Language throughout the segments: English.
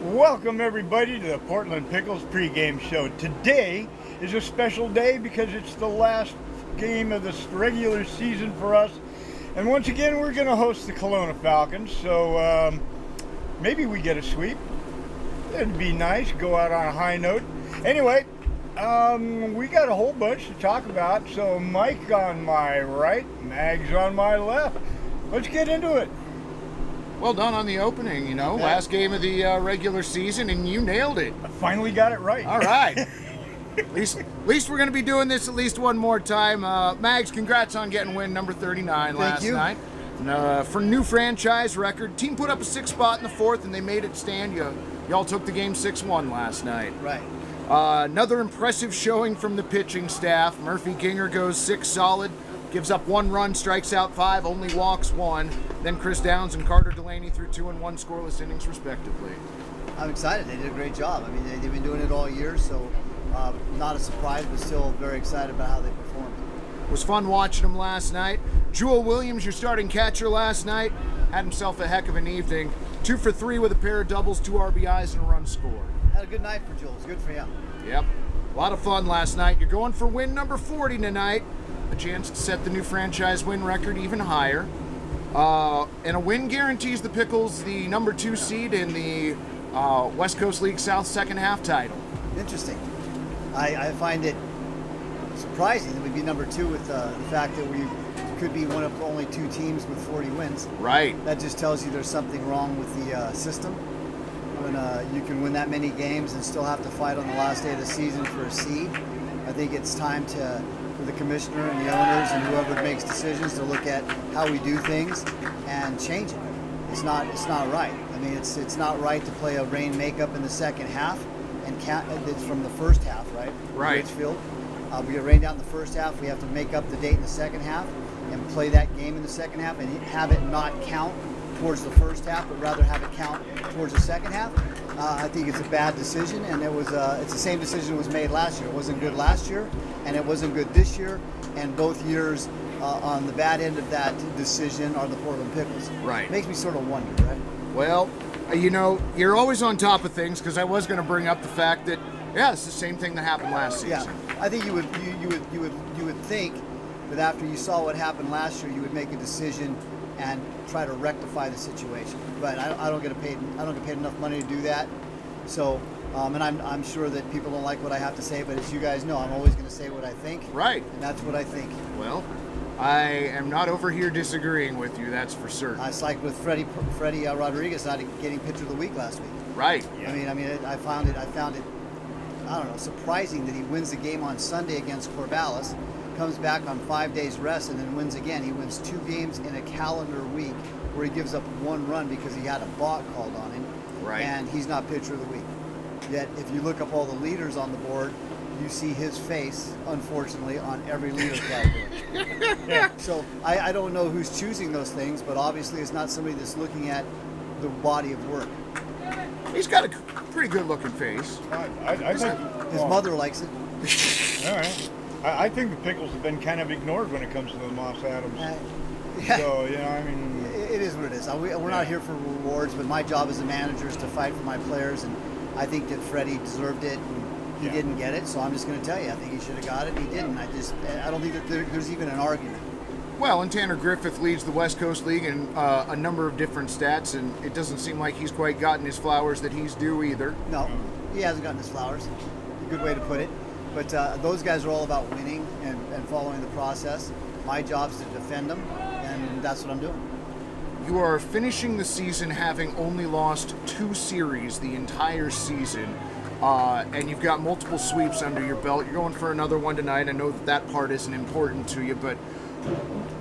Welcome everybody to the Portland Pickles pregame show. Today is a special day because it's the last game of this regular season for us. And once again, we're going to host the Kelowna Falcons. So maybe we get a sweep. It'd be nice, go out on a high note. Anyway, we got a whole bunch to talk about. So Mike on my right, Mags on my left. Let's get into it. Well done on the opening, last game of the regular season, and you nailed it. I finally got it right. All right. At least we're going to be doing this at least one more time. Mags, congrats on getting win number 39 last night. For new franchise record, team put up a 6 spot in the fourth, and they made it stand. Y'all took the game 6-1 last night. Right. Another impressive showing from the pitching staff. Murphy Ginger goes 6 solid. Gives up 1 run, strikes out 5, only walks 1. Then Chris Downs and Carter Delaney threw 2 and 1 scoreless innings, respectively. I'm excited. They did a great job. I mean, they've been doing it all year, so not a surprise, but still very excited about how they performed. It was fun watching them last night. Jules Williams, your starting catcher last night, had himself a heck of an evening. 2 for 3 with a pair of doubles, 2 RBIs, and a run scored. Had a good night for Jules. Good for him. Yep. A lot of fun last night. You're going for win number 40 tonight. A chance to set the new franchise win record even higher. And a win guarantees the Pickles the number 2 seed in the West Coast League South second half title. Interesting. I find it surprising that we'd be number 2 with the fact that we could be one of only 2 teams with 40 wins. Right. That just tells you there's something wrong with the system. When you can win that many games and still have to fight on the last day of the season for a seed, I think it's time for the commissioner and the owners and whoever makes decisions to look at how we do things and change it. It's not right. I mean, it's not right to play a rain makeup in the second half and count. It's from the first half, right? Right. Richfield. We get rained out in the first half. We have to make up the date in the second half and play that game in the second half and have it not count towards the first half, but rather have it count towards the second half. I think it's a bad decision, and it's the same decision that was made last year. It wasn't good last year, and it wasn't good this year, and both years on the bad end of that decision are the Portland Pickles. Right. Makes me sort of wonder, right? Well, you're always on top of things, because I was going to bring up the fact that, it's the same thing that happened last season. Yeah, I think you would think that after you saw what happened last year, you would make a decision and try to rectify the situation. But I don't get paid enough money to do that. So, and I'm sure that people don't like what I have to say, but as you guys know, I'm always going to say what I think. Right. And that's what I think. Well, I am not over here disagreeing with you, that's for certain. It's like with Freddy Rodriguez not getting pitcher of the week last week. Right. Yeah. I mean, I found it, I don't know, surprising that he wins the game on Sunday against Corvallis, comes back on 5 days rest, and then wins again. He wins 2 games in a calendar week where he gives up 1 run because he had a balk called on him. Right. And he's not pitcher of the week. Yet, if you look up all the leaders on the board, you see his face, unfortunately, on every leader category. Yeah. So I don't know who's choosing those things, but obviously it's not somebody that's looking at the body of work. He's got a pretty good-looking face. I think His mother likes it. All right. I think the Pickles have been kind of ignored when it comes to the Moss Adams. Yeah. So, I mean... It is what it is. We're not here for rewards, but my job as a manager is to fight for my players, and I think that Freddie deserved it, and he didn't get it, so I'm just going to tell you, I think he should have got it, and he didn't. I don't think that there's even an argument. Well, and Tanner Griffith leads the West Coast League in a number of different stats, and it doesn't seem like he's quite gotten his flowers that he's due either. No, he hasn't gotten his flowers. A good way to put it. But those guys are all about winning and following the process. My job is to defend them, and that's what I'm doing. You are finishing the season having only lost 2 series the entire season, and you've got multiple sweeps under your belt. You're going for another one tonight. I know that part isn't important to you, but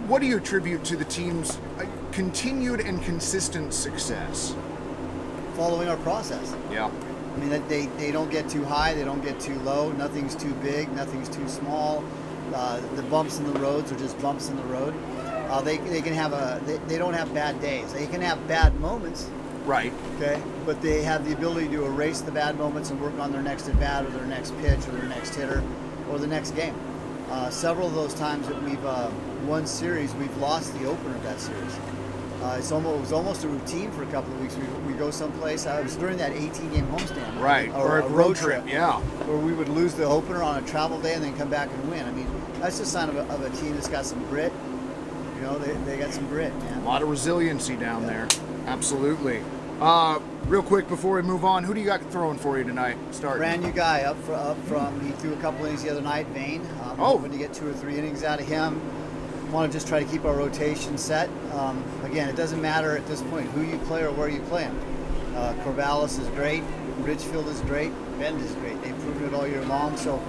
what do you attribute to the team's continued and consistent success? Following our process. Yeah. I mean, they don't get too high, they don't get too low, nothing's too big, nothing's too small. The bumps in the roads are just bumps in the road. They can have they don't have bad days. They can have bad moments. Right. Okay. But they have the ability to erase the bad moments and work on their next at bat or their next pitch or their next hitter or the next game. Several of those times that we've won series, we've lost the opener of that series. It was almost a routine for a couple of weeks. We go someplace. It was during that 18-game homestand. Right, or a road trip, yeah. Where we would lose the opener on a travel day and then come back and win. I mean, that's just a sign of a team that's got some grit. You know, they got some grit, man. A lot of resiliency down there. Absolutely. Real quick before we move on, who do you got throwing for you tonight? Start. Brand new guy up from. He threw a couple innings the other night. Vane. Hoping to get 2 or 3 innings out of him. Want to just try to keep our rotation set. Again, it doesn't matter at this point who you play or where you play him. Corvallis is great. Ridgefield is great. Bend is great. They've proven it all year long. So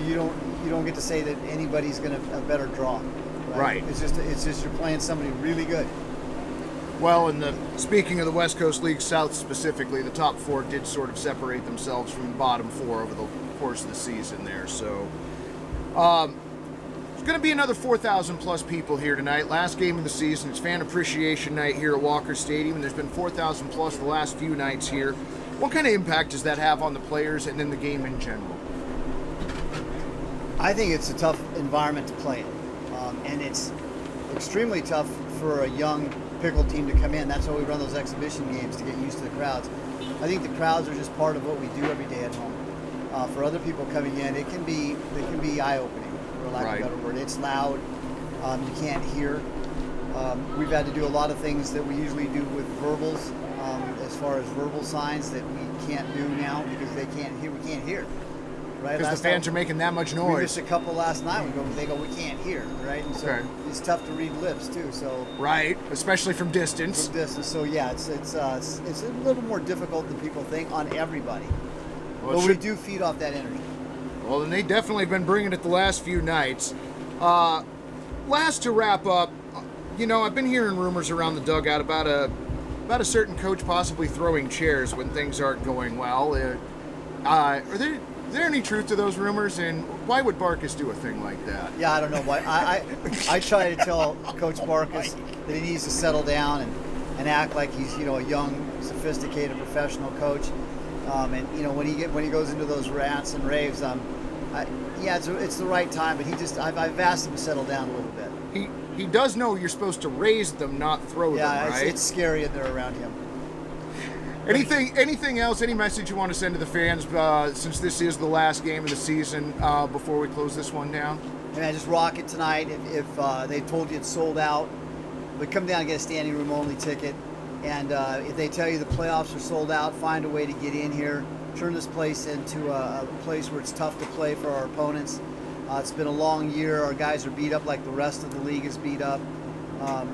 you don't get to say that anybody's going to a better draw. Right. It's just you're playing somebody really good. Well, speaking of the West Coast League South specifically, the top 4 did sort of separate themselves from the bottom 4 over the course of the season there. So there's going to be another 4,000 plus people here tonight. Last game of the season. It's fan appreciation night here at Walker Stadium, and there's been 4,000 plus the last few nights here. What kind of impact does that have on the players and then the game in general? I think it's a tough environment to play in. And it's extremely tough for a young pickle team to come in. That's why we run those exhibition games, to get used to the crowds. I think the crowds are just part of what we do every day at home. For other people coming in, it can be eye-opening, for lack of a better word. It's loud. You can't hear. We've had to do a lot of things that we usually do with verbals, as far as verbal signs that we can't do now because they can't hear. We can't hear. Right? Because the fans are making that much noise. We missed a couple last night. They go, we can't hear, right? And so it's tough to read lips too. So right, especially from distance. So yeah, it's a little more difficult than people think on everybody. Well, but we do feed off that energy. Well, and they definitely have been bringing it the last few nights. Last to wrap up, I've been hearing rumors around the dugout about a certain coach possibly throwing chairs when things aren't going well. Is there any truth to those rumors, and why would Barkus do a thing like that? Yeah, I don't know why. I try to tell Coach Barkus that he needs to settle down and act like he's a young, sophisticated, professional coach. And when he goes into those rants and raves, it's the right time. But I've asked him to settle down a little bit. He does know you're supposed to raise them, not throw them, right? Yeah, it's scary if they're around him. Anything else? Any message you want to send to the fans since this is the last game of the season before we close this one down? And I just rock it tonight. If they told you it's sold out, but come down and get a standing room only ticket. And if they tell you the playoffs are sold out, find a way to get in here. Turn this place into a place where it's tough to play for our opponents. It's been a long year. Our guys are beat up like the rest of the league is beat up.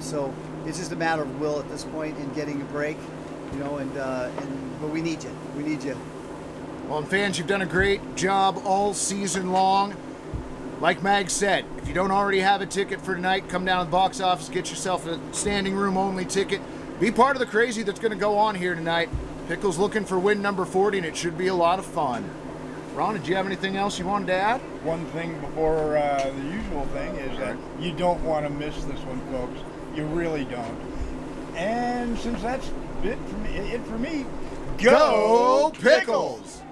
So it's just a matter of will at this point in getting a break. But we need you. We need you. Well, and fans, you've done a great job all season long. Like Mag said, if you don't already have a ticket for tonight, come down to the box office, get yourself a standing room only ticket. Be part of the crazy that's going to go on here tonight. Pickles looking for win number 40, and it should be a lot of fun. Ron, did you have anything else you wanted to add? One thing before the usual thing is that you don't want to miss this one, folks. You really don't. And since that's it for me, go Pickles!